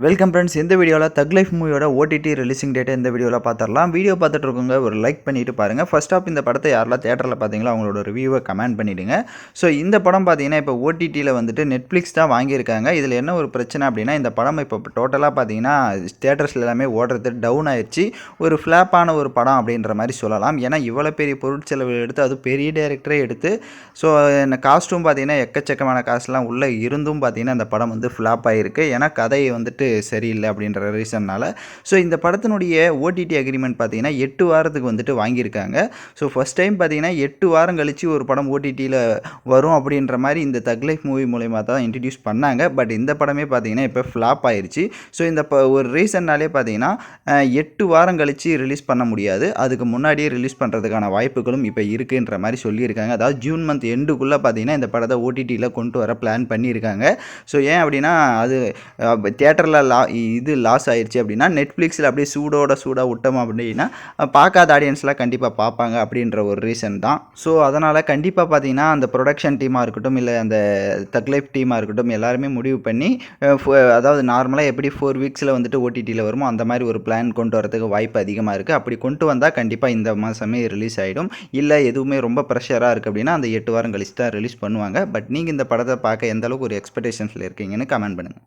Welcome friends. இந்த வீடியோவில் தக் லைஃப் மூவியோட ஓடிடி ரிலீசிங் டேட்டை இந்த வீடியோவில் பார்த்துடலாம். வீடியோ பார்த்துட்டு இருக்கவங்க ஒரு லைக் பண்ணிட்டு பாருங்கள். ஃபர்ஸ்ட் ஆஃப் இந்த படத்தை யாரெல்லாம் தேட்டரில் பார்த்தீங்களோ அவங்களோட ரிவ்யூவை கமெண்ட் பண்ணிவிடுங்க. ஸோ இந்த படம் பார்த்தீங்கன்னா இப்போ ஓடிடியில் வந்துட்டு நெட்ஃப்ளிக்ஸ் தான் வாங்கியிருக்காங்க. இதில் என்ன ஒரு பிரச்சனை அப்படின்னா இந்த படம் இப்போ டோட்டலாக பார்த்தீங்கன்னா தேட்டர்ஸில் எல்லாமே ஓடுறது டவுன் ஆயிடுச்சு. ஒரு ஃப்ளாப்பான ஒரு படம் அப்படின்ற மாதிரி சொல்லலாம். ஏன்னா இவ்வளோ பெரிய பொருட்செலவு எடுத்து அது பெரிய டைரக்டரே எடுத்து ஸோ காஸ்ட்டும் பார்த்தீங்கன்னா எக்கச்சக்கமான காசுலாம் உள்ளே இருந்தும் பார்த்தீங்கன்னா இந்த படம் வந்து ஃப்ளாப் ஆகிருக்கு. ஏன்னா கதையை வந்துட்டு சரியில்லை அப்படின்ற ரீசன்னால். ஸோ இந்த படத்தினுடைய ஓடிடி அக்ரிமெண்ட் பார்த்தீங்கன்னா 8 வாரத்துக்கு வந்துட்டு வாங்கியிருக்காங்க. ஸோ ஃபஸ்ட் டைம் பார்த்தீங்கன்னா 8 வாரம் கழித்து ஒரு படம் ஓடிடியில் வரும் அப்படின்ற மாதிரி இந்த தக் லைஃப் மூவி மூலயமா தான் இன்ட்ரடியூஸ் பண்ணாங்க. பட் இந்த படமே பார்த்தீங்கன்னா இப்போ ஃப்ளாப் ஆயிடுச்சு. ஸோ இந்த ஒரு ரீசன்னாலே பார்த்தீங்கன்னா 8 வாரம் கழித்து ரிலீஸ் பண்ண முடியாது. அதுக்கு முன்னாடியே ரிலீஸ் பண்ணுறதுக்கான வாய்ப்புகளும் இப்போ இருக்குன்ற மாதிரி சொல்லியிருக்காங்க. அதாவது ஜூன் மந்த் எண்டுக்குள்ளே பார்த்தீங்கன்னா இந்த படத்தை ஓடிடியில் கொண்டு வர பிளான் பண்ணியிருக்காங்க. ஸோ ஏன் அப்படின்னா அது தியேட்டரில் இது லாஸ் ஆயிடுச்சு அப்படின்னா நெட்ஃப்ளிக்ஸில் அப்படியே சூடாக விட்டோம் அப்படின்னா பார்க்காத ஆடியன்ஸ்லாம் கண்டிப்பாக பார்ப்பாங்க அப்படின்ற ஒரு ரீசன் தான். ஸோ அதனால் கண்டிப்பாக பார்த்தீங்கன்னா அந்த ப்ரொடக்ஷன் டீமாக இருக்கட்டும் இல்லை அந்த தக் லைஃப் டீமாக இருக்கட்டும் எல்லாருமே முடிவு பண்ணி அதாவது நார்மலாக எப்படி 4 வீக்ஸில் வந்துட்டு ஓடிடியில் வருமோ அந்த மாதிரி ஒரு பிளான் கொண்டு வரதுக்கு வாய்ப்பு அதிகமாக இருக்குது. அப்படி கொண்டு வந்தால் கண்டிப்பாக இந்த மாதமே ரிலீஸ் ஆகிடும். இல்லை எதுவுமே ரொம்ப ப்ரெஷராக இருக்குது அப்படின்னா அந்த 8 வாரம் கழிச்சு தான் ரிலீஸ் பண்ணுவாங்க. பட் நீங்கள் இந்த படத்தை பார்க்க எந்த அளவுக்கு ஒரு எக்ஸ்பெக்டேஷன்ஸில் இருக்கீங்கன்னு கமெண்ட் பண்ணுங்கள்.